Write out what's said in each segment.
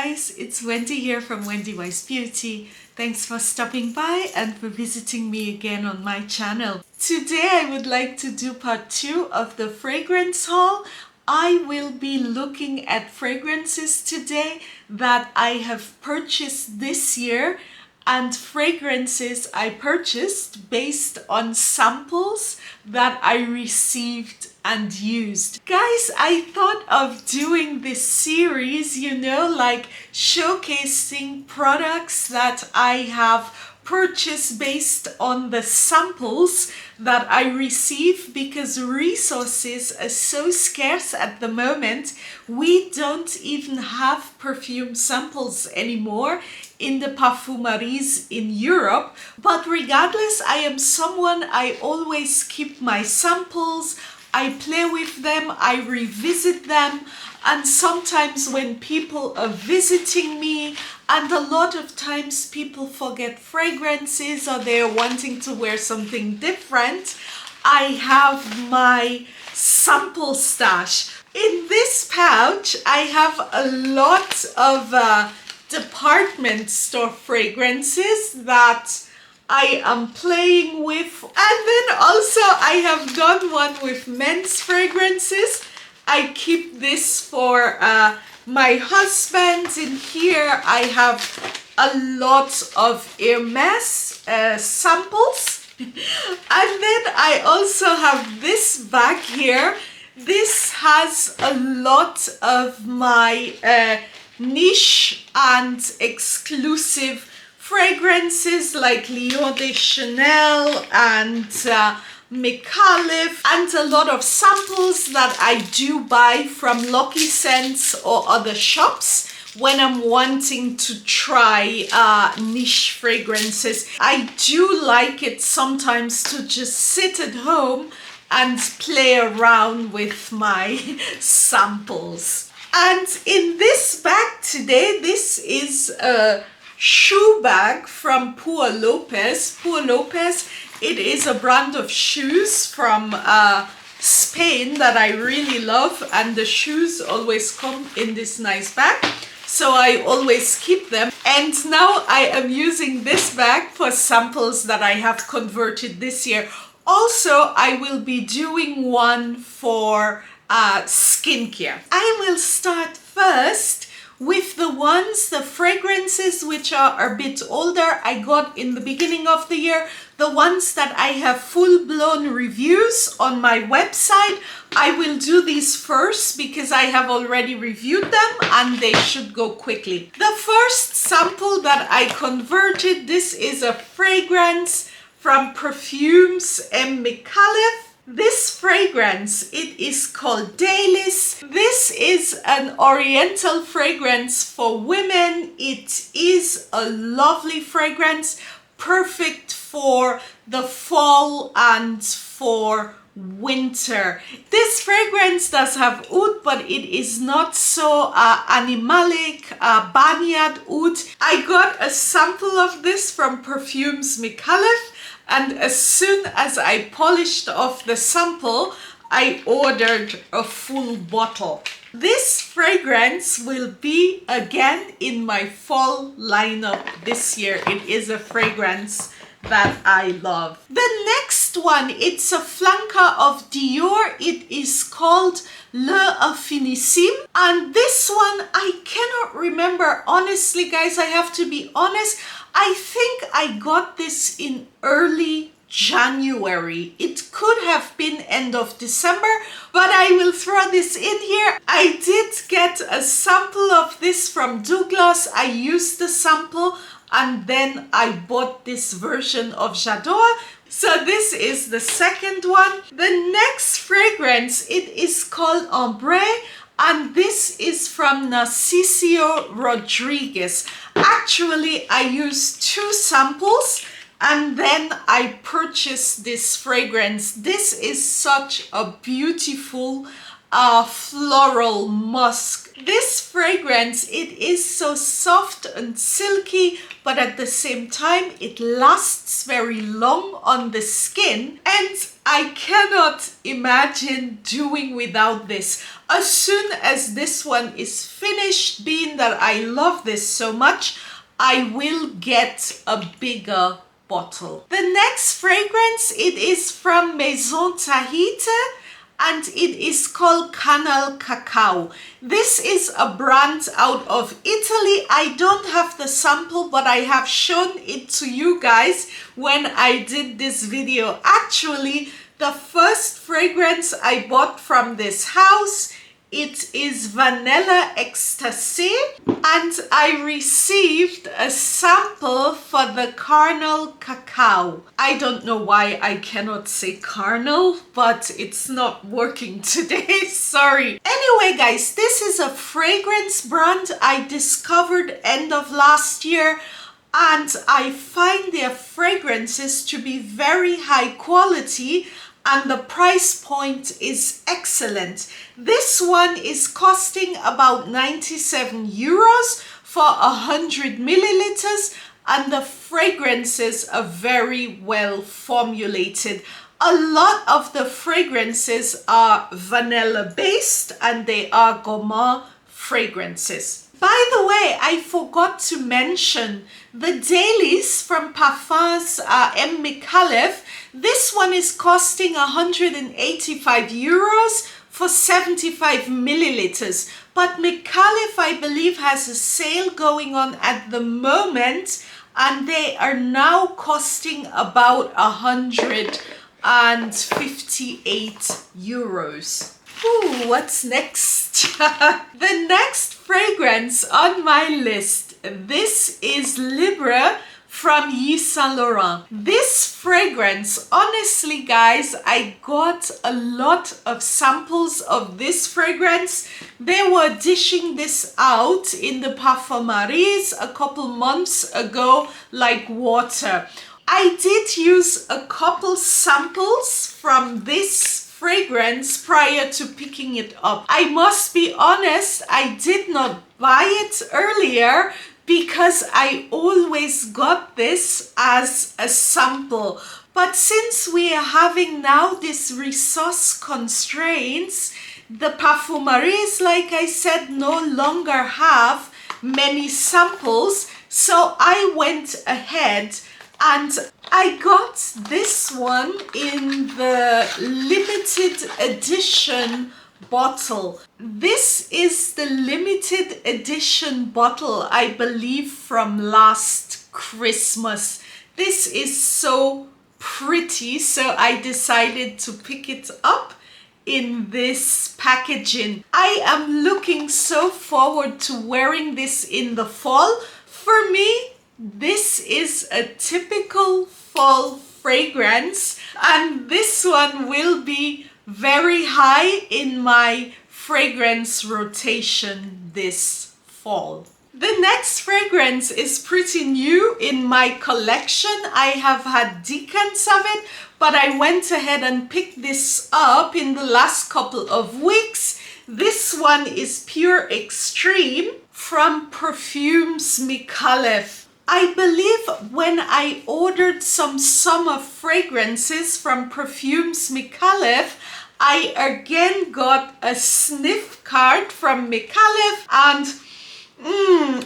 guys, it's Wendy here from Wendy Wise Beauty. Thanks for stopping by and for visiting me again on my channel. Today I would like to do part 2 of the fragrance haul. I will be looking at fragrances today that I have purchased this year and fragrances I purchased based on samples that I received and used. Guys, I thought of doing this series, like showcasing products that I have purchased based on the samples that I receive, because resources are so scarce at the moment. We don't even have perfume samples anymore in the parfumeries in Europe. But regardless, I am someone, I always keep my samples, I play with them, I revisit them, and sometimes when people are visiting me, and a lot of times people forget fragrances or they're wanting to wear something different, I have my sample stash. In this pouch, I have a lot of department store fragrances that I am playing with, and then also I have done one with men's fragrances. I keep this for my husband. In here I have a lot of Hermes samples, and then I also have this bag here. This has a lot of my niche and exclusive fragrances like Lion de Chanel and Micallef, and a lot of samples that I do buy from Lucky Scents or other shops when I'm wanting to try niche fragrances. I do like it sometimes to just sit at home and play around with my samples. And in this bag today, this is a shoe bag from Pua Lopez. Pua Lopez, it is a brand of shoes from Spain that I really love, and the shoes always come in this nice bag, so I always keep them. And now I am using this bag for samples that I have converted this year. Also, I will be doing one for skincare. I will start first with the fragrances which are a bit older. I got in the beginning of the year, the ones that I have full-blown reviews on my website. I will do these first because I have already reviewed them and they should go quickly. The first sample that I converted, this is a fragrance from Perfumes and Micallef. This fragrance, it is called Délice. This is an oriental fragrance for women. It is a lovely fragrance, perfect for the fall and for winter. This fragrance does have oud, but it is not so animalic, banyan oud. I got a sample of this from Perfumes Micallef, and as soon as I polished off the sample, I ordered a full bottle. This fragrance will be again in my fall lineup this year. It is a fragrance that I love. The next one, it's a flanker of Dior. It is called Infinissime, and this one I cannot remember. Honestly, guys, I have to be honest. I think I got this in early January. It could have been end of December, but I will throw this in here. I did get a sample of this from Dloce. I used the sample and then I bought this version of J'adore. So this is the second one. The next fragrance, it is called Ambrée, and this is from Narciso Rodriquez. Actually, I used 2 samples and then I purchased this fragrance. This is such a beautiful a floral musk. This fragrance, it is so soft and silky, but at the same time it lasts very long on the skin, and I cannot imagine doing without this. As soon as this one is finished, being that I love this so much, I will get a bigger bottle. The next fragrance, it is from Maison Tahité, and it is called Carnal Cacao. This is a brand out of Italy. I don't have the sample, but I have shown it to you guys when I did this video. Actually, the first fragrance I bought from this house, it is Vanilla Ecstasy, and I received a sample for the Carnal Cacao. I don't know why I cannot say Carnal, but it's not working today, sorry. Anyway guys, this is a fragrance brand I discovered end of last year, and I find their fragrances to be very high quality, and the price point is excellent. This one is costing about 97 euros for 100 milliliters, and the fragrances are very well formulated. A lot of the fragrances are vanilla based, and they are gourmand fragrances. By the way, I forgot to mention the Délice from Parfums and Micallef. This one is costing 185 euros for 75 milliliters. But Micallef, I believe, has a sale going on at the moment, and they are now costing about 158 euros. Ooh, what's next? The next fragrance on my list, this is Libre from Yves Saint Laurent. This fragrance, honestly guys, I got a lot of samples of this fragrance. They were dishing this out in the Parfumeries a couple months ago like water. I did use a couple samples from this fragrance prior to picking it up. I must be honest, I did not buy it earlier because I always got this as a sample. But since we are having now this resource constraints, the Parfumeries, like I said, no longer have many samples. So I went ahead and I got this one in the limited edition bottle. This is the limited edition bottle, I believe, from last Christmas. This is so pretty, so I decided to pick it up in this packaging. I am looking so forward to wearing this in the fall. For me, this is a typical fall fragrance, and this one will be very high in my fragrance rotation this fall. The next fragrance is pretty new in my collection. I have had decants of it, but I went ahead and picked this up in the last couple of weeks. This one is Pure Extreme from Perfumes Micallef. I believe when I ordered some summer fragrances from Perfumes Micallef, I again got a sniff card from Micallef, and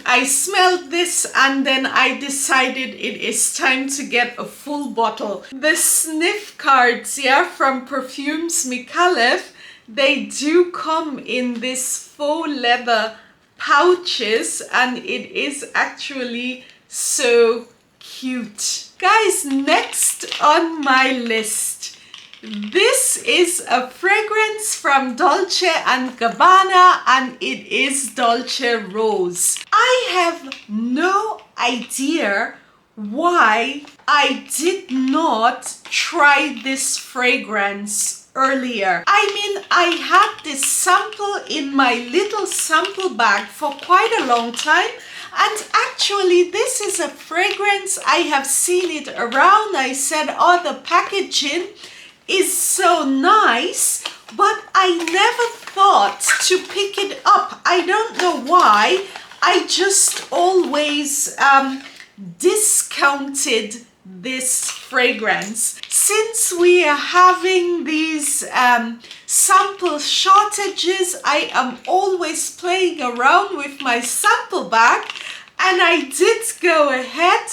I smelled this, and then I decided it is time to get a full bottle. The sniff cards, yeah, from Perfumes Micallef, they do come in this faux leather pouches, and it is actually so cute. Guys, next on my list, this is a fragrance from Dolce and Gabbana, and it is Dolce Rose. I have no idea why I did not try this fragrance earlier. I mean, I had this sample in my little sample bag for quite a long time, and actually this is a fragrance, I have seen it around. I said, oh, the packaging is so nice, but I never thought to pick it up. I don't know why. I just always discounted this fragrance. Since we are having these sample shortages, I am always playing around with my sample bag, and I did go ahead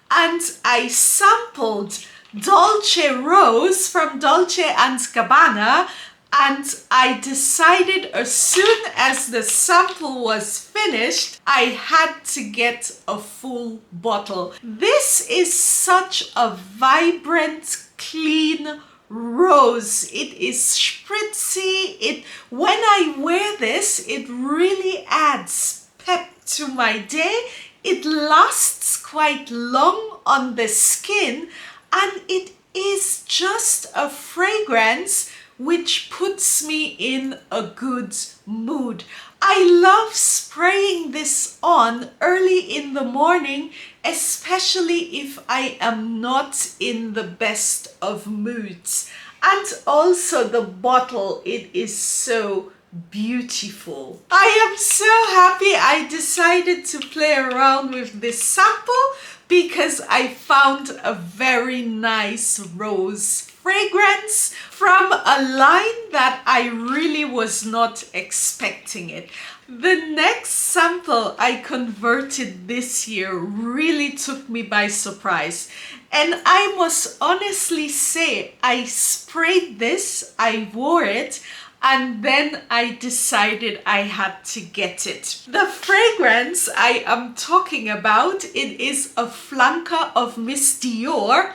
and I sampled Dolce Rose from Dolce and Gabbana, and I decided as soon as the sample was finished, I had to get a full bottle. This is such a vibrant, clean rose. It is spritzy. When I wear this, it really adds pep to my day. It lasts quite long on the skin, and it is just a fragrance which puts me in a good mood. I love spraying this on early in the morning, especially if I am not in the best of moods. And also the bottle, it is so beautiful. I am so happy I decided to play around with this sample because I found a very nice rose fragrance from a line that I really was not expecting it. The next sample I converted this year really took me by surprise, and I must honestly say I sprayed this, I wore it, and then I decided I had to get it. The fragrance I am talking about, it is a flanker of Miss Dior,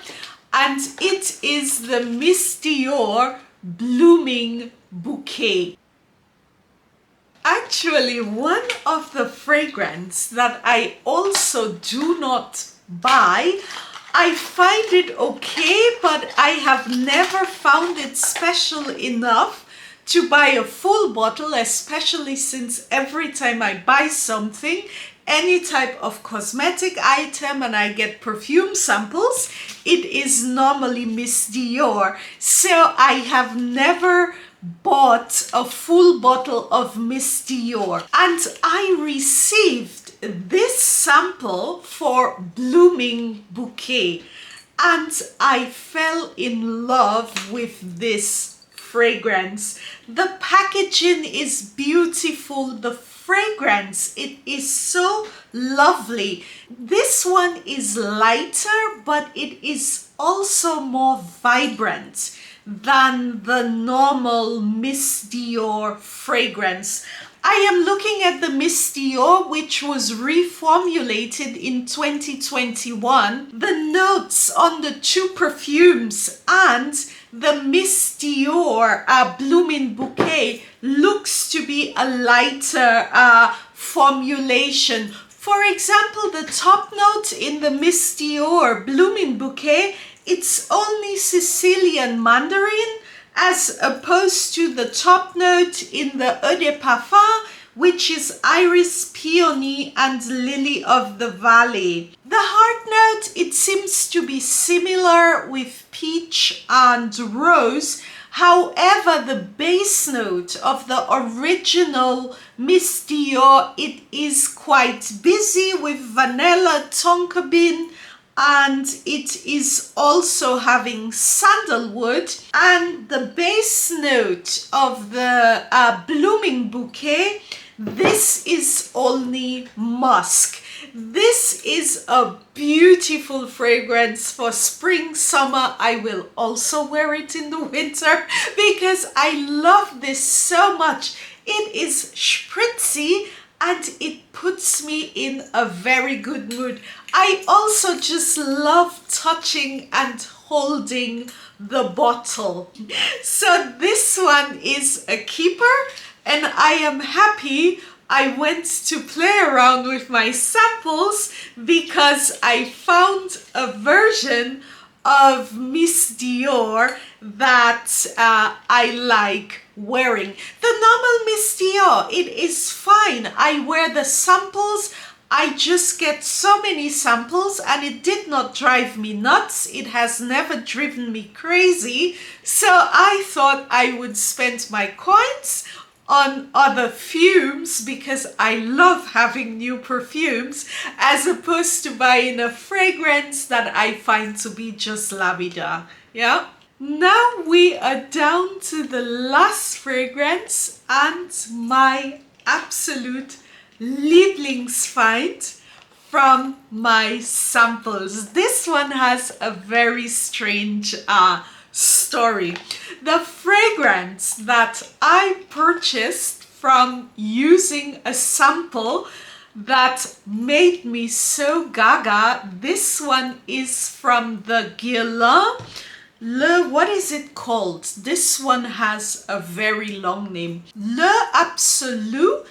and it is the Miss Dior Blooming Bouquet. Actually, one of the fragrance that I also do not buy, I find it okay, but I have never found it special enough to buy a full bottle, especially since every time I buy something, any type of cosmetic item, and I get perfume samples, it is normally Miss Dior. So I have never bought a full bottle of Miss Dior, and I received this sample for Blooming Bouquet, and I fell in love with this fragrance. The packaging is beautiful. The fragrance, it is so lovely. This one is lighter, but it is also more vibrant than the normal Miss Dior fragrance. I am looking at the Miss Dior, which was reformulated in 2021. The notes on the two perfumes and the Miss Dior Blooming Bouquet looks to be a lighter formulation. For example, the top note in the Miss Dior Blooming Bouquet, it's only Sicilian mandarin, as opposed to the top note in the Eau de Parfum, which is iris, peony, and lily of the valley. The heart note, it seems to be similar with peach and rose. However, the base note of the original Miss Dior, it is quite busy with vanilla, tonka bean, and it is also having sandalwood. And the base note of the Blooming Bouquet, this is only musk. This is a beautiful fragrance for spring, summer. I will also wear it in the winter because I love this so much. It is spritzy and it puts me in a very good mood. I also just love touching and holding the bottle. So this one is a keeper, and I am happy I went to play around with my samples because I found a version of Miss Dior that I like wearing. The normal Miss Dior, it is fine. I wear the samples. I just get so many samples and it did not drive me nuts. It has never driven me crazy. So I thought I would spend my coins on other fumes because I love having new perfumes as opposed to buying a fragrance that I find to be just labida. Yeah. Now we are down to the last fragrance and my absolute Lieblingsfind from my samples. This one has a very strange story. The fragrance that I purchased from using a sample that made me so gaga, this one is from the Guerlain what is it called? This one has a very long name. Absolus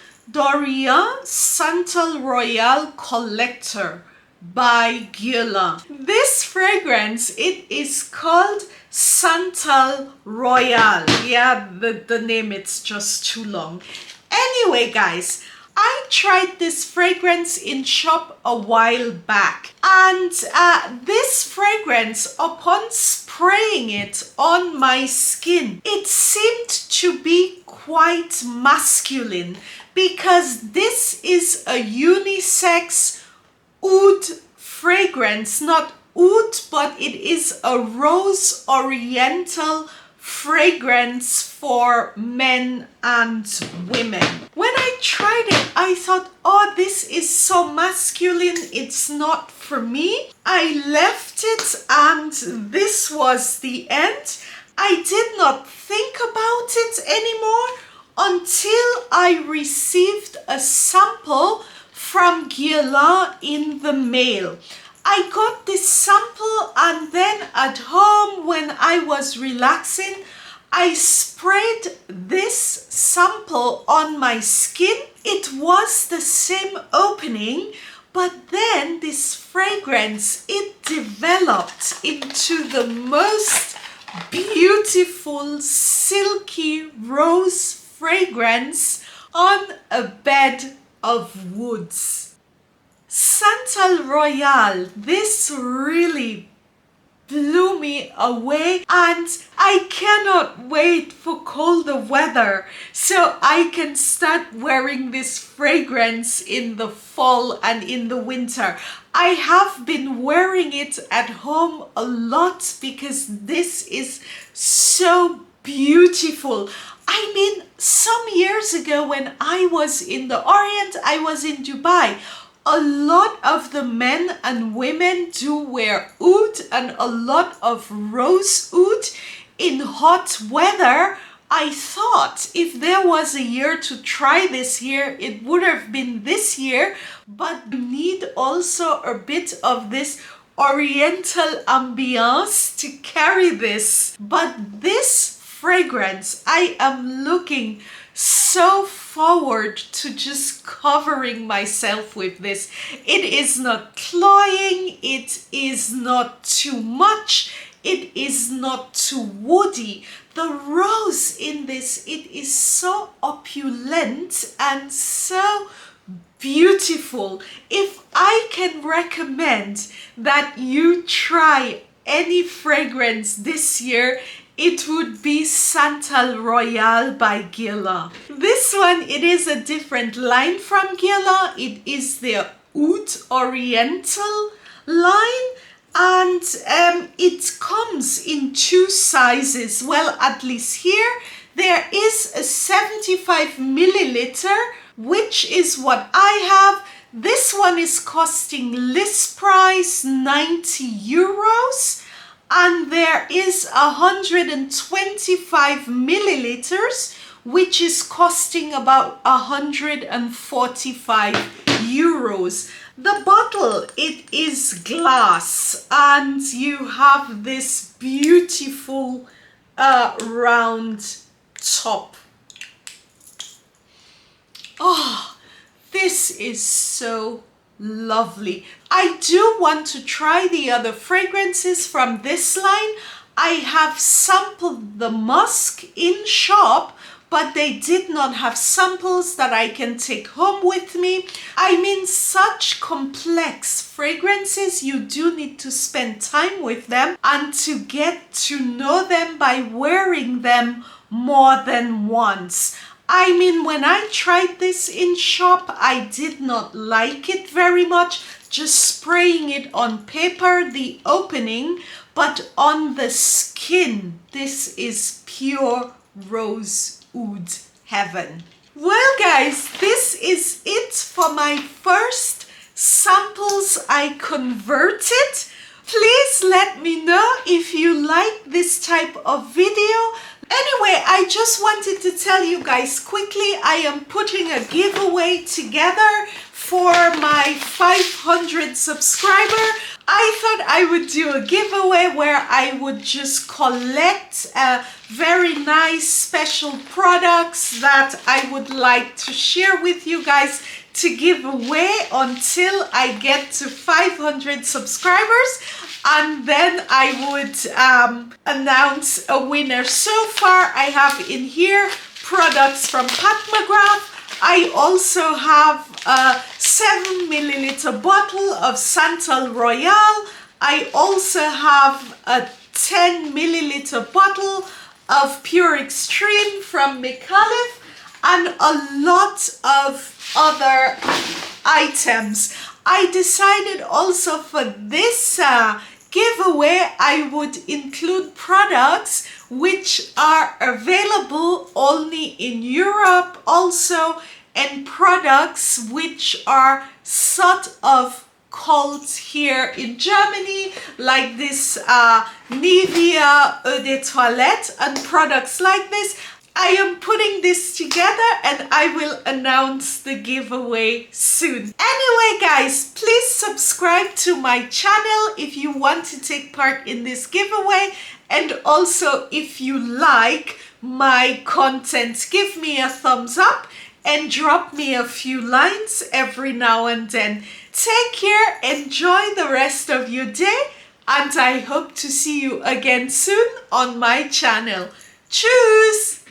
Santal Royal Collector by Guerlain. This fragrance, it is called Santal Royal. Yeah, the name, it's just too long. Anyway, guys, I tried this fragrance in shop a while back, and this fragrance, upon spraying it on my skin, it seemed to be quite masculine because this is a unisex oud fragrance, not oud, but it is a rose oriental fragrance for men and women. When I tried it, I thought, oh, this is so masculine, it's not for me. I left it and this was the end. I did not think about it anymore until I received a sample from Guerlain in the mail. I got this sample and then at home when I was relaxing, I sprayed this sample on my skin. It was the same opening, but then this fragrance, it developed into the most beautiful silky rose fragrance on a bed of woods. Santal Royal, this really blew me away, and I cannot wait for colder weather so I can start wearing this fragrance in the fall and in the winter. I have been wearing it at home a lot because this is so beautiful. I mean, some years ago when I was in the Orient, I was in Dubai, a lot of the men and women do wear oud and a lot of rose oud in hot weather. I thought if there was a year to try this year, it would have been this year, but you need also a bit of this oriental ambiance to carry this. But this fragrance, I am looking so forward to just covering myself with this. It is not cloying, it is not too much, it is not too woody. The rose in this, it is so opulent and so beautiful. If I can recommend that you try any fragrance this year, it would be Santal Royal by Guerlain. This one, it is a different line from Guerlain. It is their Oud Oriental line, and it comes in two sizes. Well, at least here, there is a 75 milliliter, which is what I have. This one is costing list price 90 euros. And there is 125 milliliters, which is costing about 145 euros. The bottle, it is glass, and you have this beautiful round top. Oh, this is so lovely. I do want to try the other fragrances from this line. I have sampled the musk in shop, but they did not have samples that I can take home with me. I mean, such complex fragrances, you do need to spend time with them and to get to know them by wearing them more than once. I mean, when I tried this in shop, I did not like it very much, just spraying it on paper, the opening, but on the skin, this is pure rose oud heaven. Well guys, this is it for my first samples I converted. Please let me know if you like this type of video. Anyway, I just wanted to tell you guys quickly, I am putting a giveaway together for my 500 subscriber. I thought I would do a giveaway where I would just collect very nice special products that I would like to share with you guys to give away until I get to 500 subscribers, and then I would announce a winner. So far I have in here products from Pat McGrath. I also have a 7 milliliter bottle of Santal Royal. I also have a 10 milliliter bottle of Pure Extreme from Micallef, and a lot of other items. I decided also for this giveaway I would include products which are available only in Europe also, and products which are sort of cult here in Germany, like this Nivea Eau de Toilette and products like this. I am putting this together and I will announce the giveaway soon. Anyway guys, please subscribe to my channel if you want to take part in this giveaway, and also if you like my content, give me a thumbs up and drop me a few lines every now and then. Take care, enjoy the rest of your day, and I hope to see you again soon on my channel. Tschüss!